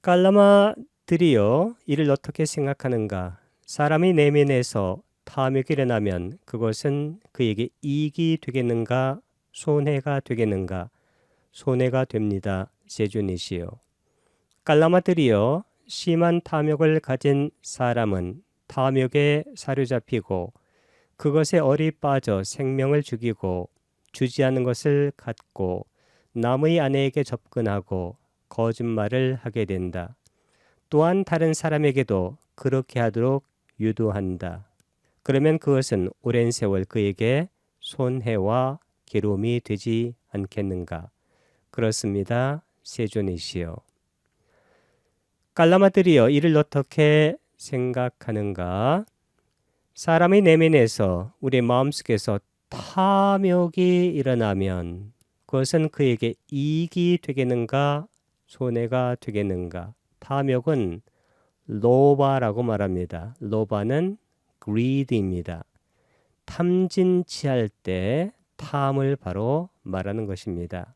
깔라마들이여 이를 어떻게 생각하는가? 사람이 내면에서 탐욕이 일어나면 그것은 그에게 이익이 되겠는가? 손해가 되겠는가? 손해가 됩니다. 세존이시여. 깔라마들이여 심한 탐욕을 가진 사람은 탐욕에 사로잡히고 그것에 얼이 빠져 생명을 죽이고 주지 않은 것을 갖고 남의 아내에게 접근하고 거짓말을 하게 된다. 또한 다른 사람에게도 그렇게 하도록 유도한다. 그러면 그것은 오랜 세월 그에게 손해와 괴로움이 되지 않겠는가? 그렇습니다. 세존이시여. 깔라마들이여 이를 어떻게 생각하는가? 사람의 내면에서 우리 마음속에서 탐욕이 일어나면 그것은 그에게 이익이 되겠는가? 손해가 되겠는가? 탐욕은 로바라고 말합니다. 로바는 greed입니다. 탐진치할 때 탐을 바로 말하는 것입니다.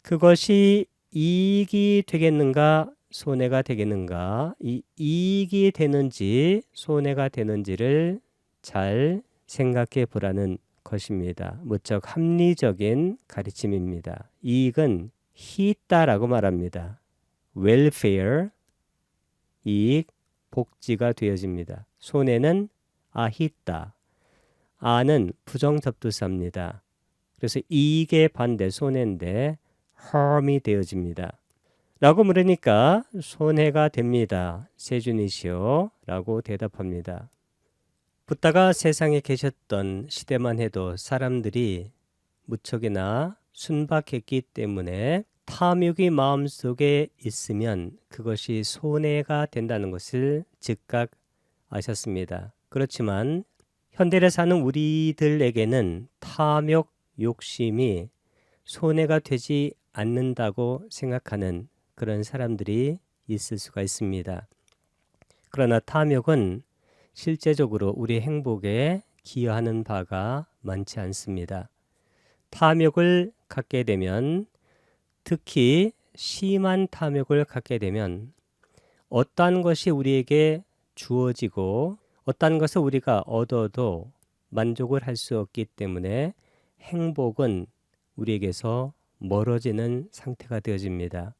그것이 이익이 되겠는가? 손해가 되겠는가? 이 이익이 되는지 손해가 되는지를 잘 생각해 보라는 것입니다. 무척 합리적인 가르침입니다. 이익은 희따라고 말합니다. welfare, 이익, 복지가 되어집니다. 손해는 아히따, 아는 부정접두사입니다. 그래서 이익의 반대 손해인데 harm이 되어집니다. 라고 물으니까 손해가 됩니다. 세준이시여 라고 대답합니다. 붓다가 세상에 계셨던 시대만 해도 사람들이 무척이나 순박했기 때문에 탐욕이 마음속에 있으면 그것이 손해가 된다는 것을 즉각 아셨습니다. 그렇지만 현대를 사는 우리들에게는 탐욕, 욕심이 손해가 되지 않는다고 생각하는 그런 사람들이 있을 수가 있습니다. 그러나 탐욕은 실제적으로 우리 행복에 기여하는 바가 많지 않습니다. 탐욕을 갖게 되면, 특히 심한 탐욕을 갖게 되면 어떠한 것이 우리에게 주어지고 어떠한 것을 우리가 얻어도 만족을 할 수 없기 때문에 행복은 우리에게서 멀어지는 상태가 되어집니다.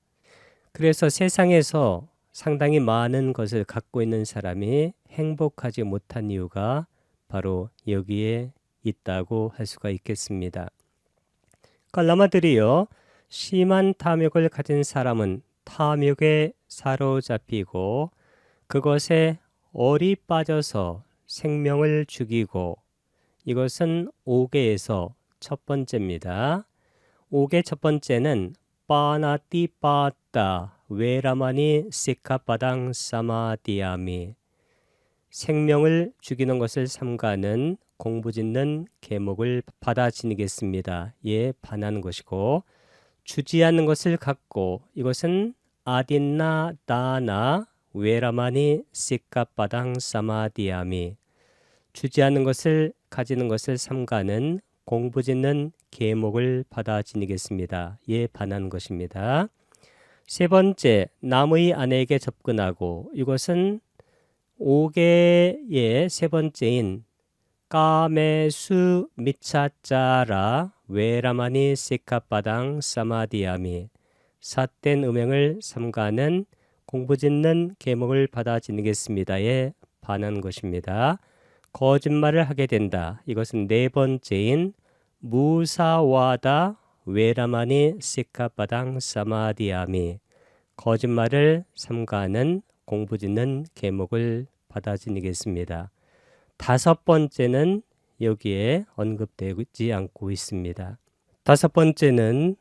그래서 세상에서 상당히 많은 것을 갖고 있는 사람이 행복하지 못한 이유가 바로 여기에 있다고 할 수가 있겠습니다. 깔라마들이여 심한 탐욕을 가진 사람은 탐욕에 사로잡히고 그것에 얼이 빠져서 생명을 죽이고, 이것은 5계에서 첫 번째입니다. 5계 첫 번째는 빠나띠 빠따 웨라마니 시카바당 사마디아미, 생명을 죽이는 것을 삼가는 공부짓는 계목을 받아 지니겠습니다. 예, 반하는 것이고, 주지 않는 것을 갖고, 이것은 아딘나 다나 웨라마니 시카바당 사마디아미, 주지 않는 것을 가지는 것을 삼가는 공부짓는 계목을 받아 지니겠습니다. 예, 반하는 것입니다. 세 번째, 남의 아내에게 접근하고, 이것은 5계의 세 번째인 까메수 미차짜라 웨라마니 시카바당 사마디아미, 삿된 음행을 삼가는 공부짓는 계목을 받아 지니겠습니다에 반하는 것입니다. 거짓말을 하게 된다. 이것은 네 번째인 무사와다 웨라마니 시카바당 사마디아미, 거짓말을 삼가는 공부짓는 계목을 받아 지니겠습니다. 다섯 번째는 여기에 언급되지 않고 있습니다. 다섯 번째는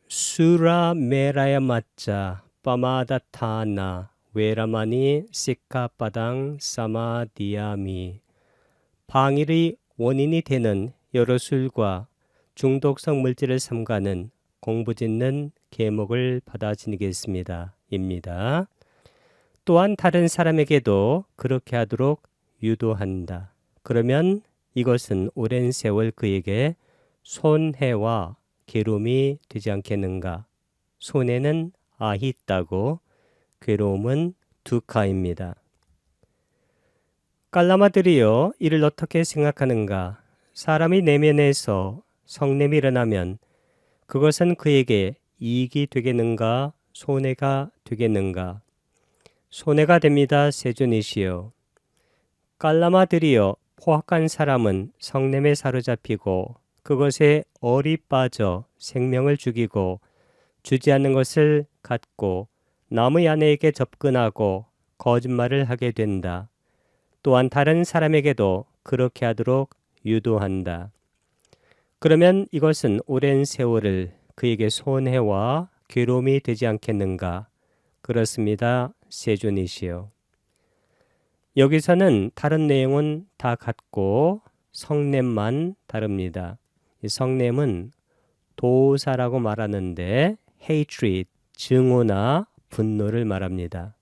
수라 메라야 마짜 빠마다타나 웨라마니 시카바당 사마디아미, 방일의 원인이 되는 여러 술과 중독성 물질을 삼가는 공부짓는 계목을 받아 지니겠습니다. 입니다. 또한 다른 사람에게도 그렇게 하도록 유도한다. 그러면 이것은 오랜 세월 그에게 손해와 괴로움이 되지 않겠는가? 손해는 아히따고 괴로움은 두카입니다. 깔라마들이여 이를 어떻게 생각하는가? 사람이 내면에서 성냄이 일어나면 그것은 그에게 이익이 되겠는가? 손해가 되겠는가? 손해가 됩니다. 세존이시여. 깔라마들이여 포악한 사람은 성냄에 사로잡히고 그것에 얼이 빠져 생명을 죽이고 주지 않는 것을 갖고 남의 아내에게 접근하고 거짓말을 하게 된다. 또한 다른 사람에게도 그렇게 하도록 유도한다. 그러면 이것은 오랜 세월을 그에게 손해와 괴로움이 되지 않겠는가? 그렇습니다. 세존이시여. 여기서는 다른 내용은 다 같고 성냄만 다릅니다. 이 성냄은 도사라고 말하는데 hatred, 증오나 분노를 말합니다.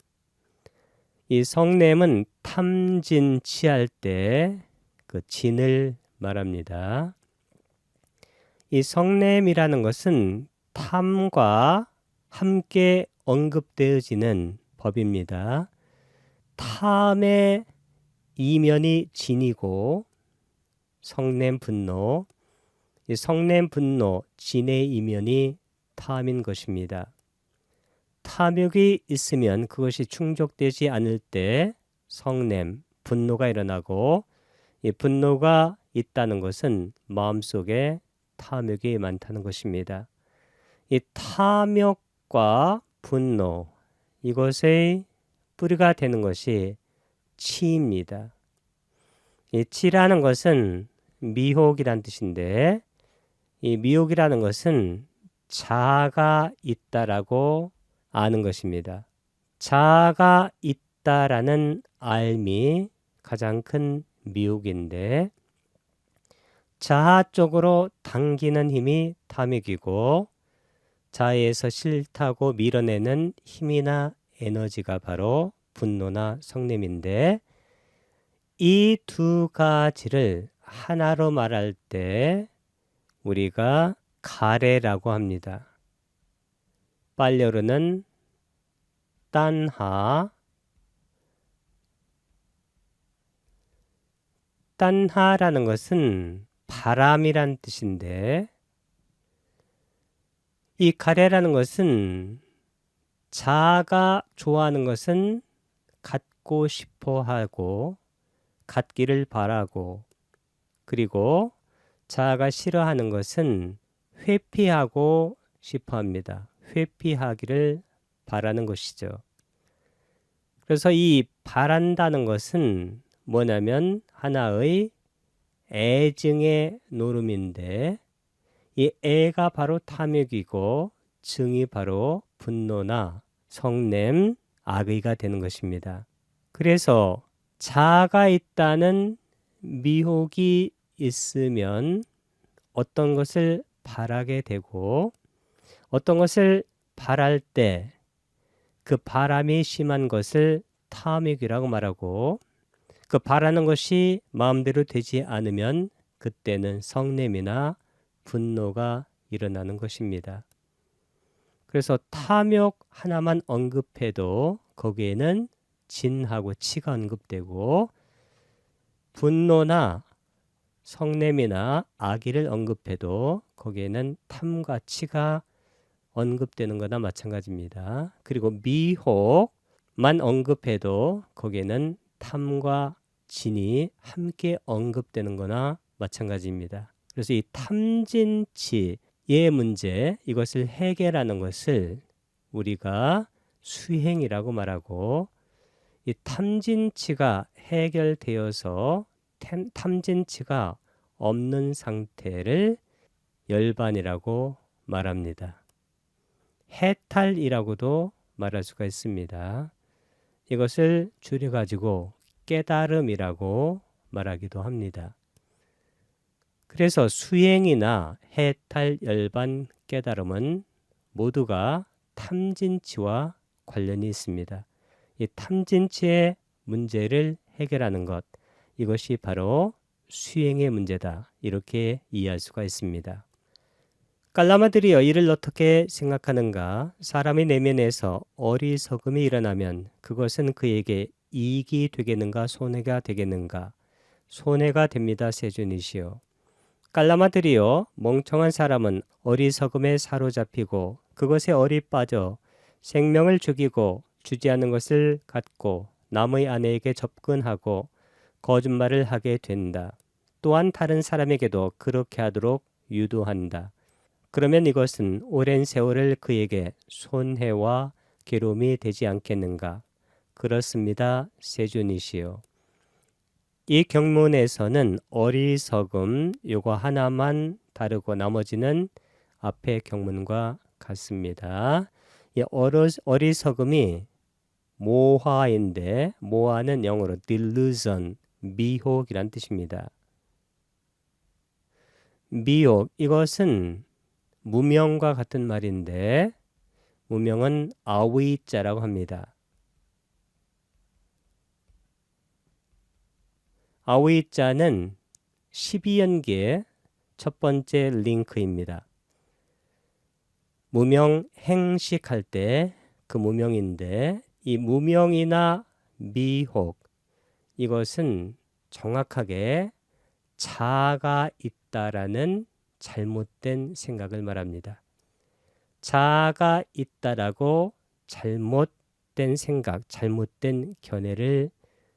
이 성냄은 탐진치할 때 그 진을 말합니다. 이 성냄이라는 것은 탐과 함께 언급되어지는 법입니다. 탐의 이면이 진이고 성냄 분노, 이 성냄 분노 진의 이면이 탐인 것입니다. 탐욕이 있으면 그것이 충족되지 않을 때 성냄, 분노가 일어나고 이 분노가 있다는 것은 마음속에 탐욕이 많다는 것입니다. 이 탐욕과 분노, 이것의 뿌리가 되는 것이 치입니다. 이 치라는 것은 미혹이란 뜻인데 이 미혹이라는 것은 자아가 있다라고 아는 것입니다. 자아가 있다라는 알미 가장 큰 미혹인데 자아 쪽으로 당기는 힘이 탐욕이고 자아에서 싫다고 밀어내는 힘이나 에너지가 바로 분노나 성냄인데 이 두 가지를 하나로 말할 때 우리가 가레라고 합니다. 빨려르는 딴하, 딴하라는 것은 바람이란 뜻인데 이 가레라는 것은 자아가 좋아하는 것은 갖고 싶어 하고 갖기를 바라고 그리고 자아가 싫어하는 것은 회피하고 싶어 합니다. 회피하기를 바라는 것이죠. 그래서 이 바란다는 것은 뭐냐면 하나의 애증의 노름인데 이 애가 바로 탐욕이고 증이 바로 분노나 성냄, 악의가 되는 것입니다. 그래서 자아가 있다는 미혹이 있으면 어떤 것을 바라게 되고 어떤 것을 바랄 때 그 바람이 심한 것을 탐욕이라고 말하고 그 바라는 것이 마음대로 되지 않으면 그때는 성냄이나 분노가 일어나는 것입니다. 그래서 탐욕 하나만 언급해도 거기에는 진하고 치가 언급되고 분노나 성냄이나 악의를 언급해도 거기에는 탐과 치가 언급되는 거나 마찬가지입니다. 그리고 미혹만 언급해도 거기에는 탐과 진이 함께 언급되는 거나 마찬가지입니다. 그래서 이 탐진치의 문제, 이것을 해결하는 것을 우리가 수행이라고 말하고 이 탐진치가 해결되어서 탐진치가 없는 상태를 열반이라고 말합니다. 해탈이라고도 말할 수가 있습니다. 이것을 줄여가지고 깨달음이라고 말하기도 합니다. 그래서 수행이나 해탈, 열반, 깨달음은 모두가 탐진치와 관련이 있습니다. 이 탐진치의 문제를 해결하는 것, 이것이 바로 수행의 문제다. 이렇게 이해할 수가 있습니다. 깔라마들이여 이를 어떻게 생각하는가? 사람의 내면에서 어리석음이 일어나면 그것은 그에게 이익이 되겠는가 손해가 되겠는가? 손해가 됩니다. 세준이시여. 깔라마들이여 멍청한 사람은 어리석음에 사로잡히고 그것에 얼이 빠져 생명을 죽이고 주지 않는 것을 갖고 남의 아내에게 접근하고 거짓말을 하게 된다. 또한 다른 사람에게도 그렇게 하도록 유도한다. 그러면 이것은 오랜 세월을 그에게 손해와 괴로움이 되지 않겠는가? 그렇습니다. 세준이시여. 이 경문에서는 어리석음 요거 하나만 다르고 나머지는 앞의 경문과 같습니다. 이 어리석음이 모화인데 모화는 영어로 delusion, 미혹이란 뜻입니다. 미혹 이것은 무명과 같은 말인데 무명은 아위자라고 합니다. 아위자는 12연기의 첫 번째 링크입니다. 무명 행식할 때 그 무명인데 이 무명이나 미혹 이것은 정확하게 자아가 있다라는 잘못된 생각을 말합니다. 자아가 있다라고 잘못된 생각, 잘못된 견해를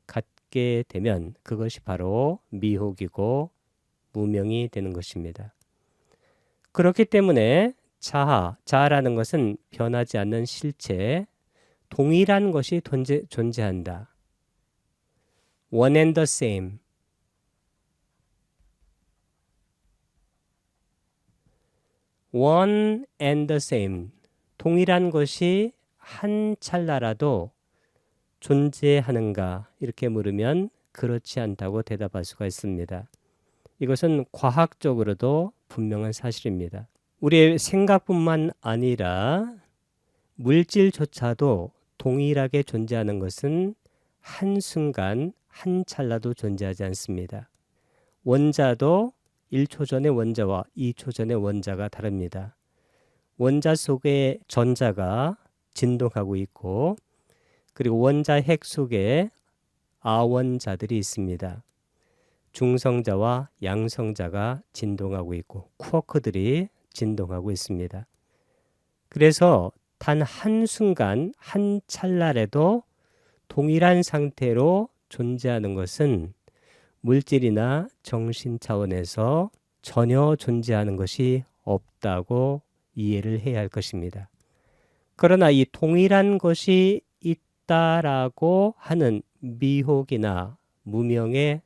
갖게 되면 그것이 바로 미혹이고 무명이 되는 것입니다. 그렇기 때문에 자아라는 것은 변하지 않는 실체, 동일한 것이 존재한다. One and the same. One and the same. 동일한 것이 한 찰나라도 존재하는가? 이렇게 물으면 그렇지 않다고 대답할 수가 있습니다. 이것은 과학적으로도 분명한 사실입니다. 우리의 생각뿐만 아니라 물질조차도 동일하게 존재하는 것은 한순간, 한 찰나도 존재하지 않습니다. 원자도 1초 전의 원자와 2초 전의 원자가 다릅니다. 원자 속에 전자가 진동하고 있고 그리고 원자 핵 속에 아원자들이 있습니다. 중성자와 양성자가 진동하고 있고 쿼크들이 진동하고 있습니다. 그래서 단 한순간 한 찰나라도 동일한 상태로 존재하는 것은 물질이나 정신 차원에서 전혀 존재하는 것이 없다고 이해를 해야 할 것입니다. 그러나 이 동일한 것이 있다라고 하는 미혹이나 무명에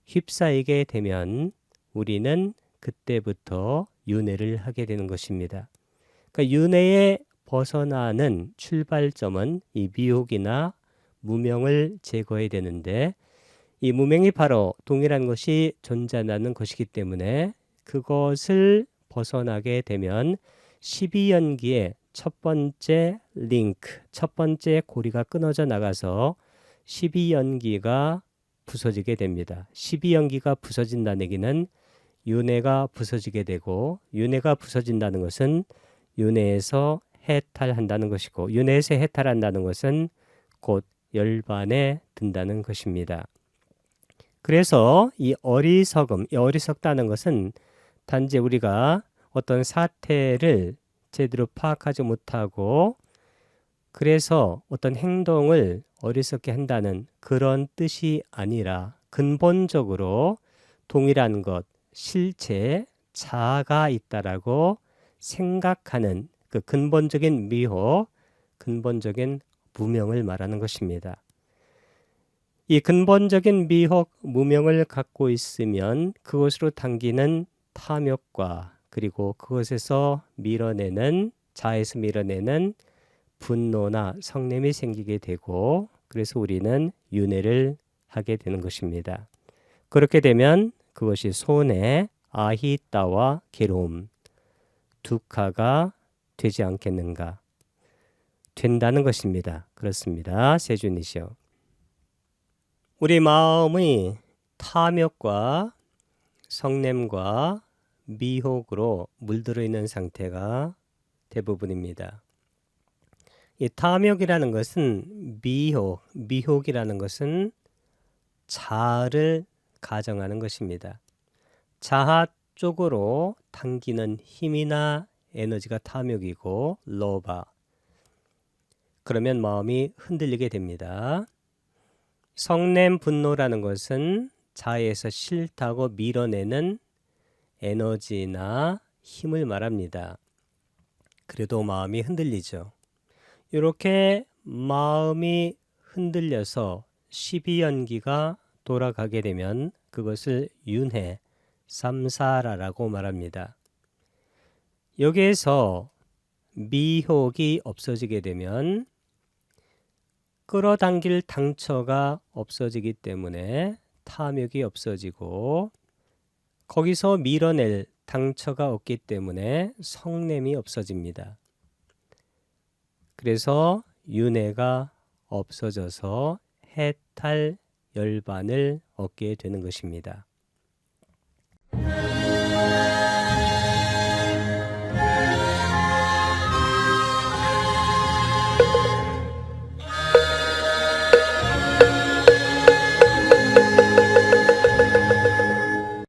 휩싸이게 되면 우리는 그때부터 윤회를 하게 되는 것입니다. 그러니까 윤회에 벗어나는 출발점은 이 미혹이나 무명을 제거해야 되는데 이 무명이 바로 동일한 것이 존재한다는 것이기 때문에 그것을 벗어나게 되면 12연기의 첫 번째 링크, 첫 번째 고리가 끊어져 나가서 12연기가 부서지게 됩니다. 12연기가 부서진다는 얘기는 윤회가 부서지게 되고 윤회가 부서진다는 것은 윤회에서 해탈한다는 것이고 윤회에서 해탈한다는 것은 곧 열반에 든다는 것입니다. 그래서 이 어리석다는 것은 단지 우리가 어떤 사태를 제대로 파악하지 못하고 그래서 어떤 행동을 어리석게 한다는 그런 뜻이 아니라 근본적으로 동일한 것, 실체, 자아가 있다라고 생각하는 그 근본적인 미혹, 근본적인 무명을 말하는 것입니다. 이 근본적인 미혹, 무명을 갖고 있으면 그것으로 당기는 탐욕과 그리고 그것에서 자아에서 밀어내는 분노나 성냄이 생기게 되고 그래서 우리는 윤회를 하게 되는 것입니다. 그렇게 되면 그것이 손해, 아히따와 괴로움, 두카가 되지 않겠는가? 된다는 것입니다. 그렇습니다. 세준이시여. 우리 마음의 탐욕과 성냄과 미혹으로 물들어 있는 상태가 대부분입니다. 이 탐욕이라는 것은 미혹이라는 것은 자아를 가정하는 것입니다. 자아 쪽으로 당기는 힘이나 에너지가 탐욕이고 로바. 그러면 마음이 흔들리게 됩니다. 성냄 분노라는 것은 자아에서 싫다고 밀어내는 에너지나 힘을 말합니다. 그래도 마음이 흔들리죠. 이렇게 마음이 흔들려서 12연기가 돌아가게 되면 그것을 윤회, 삼사라라고 말합니다. 여기에서 미혹이 없어지게 되면 끌어당길 당처가 없어지기 때문에 탐욕이 없어지고 거기서 밀어낼 당처가 없기 때문에 성냄이 없어집니다. 그래서 윤회가 없어져서 해탈 열반을 얻게 되는 것입니다.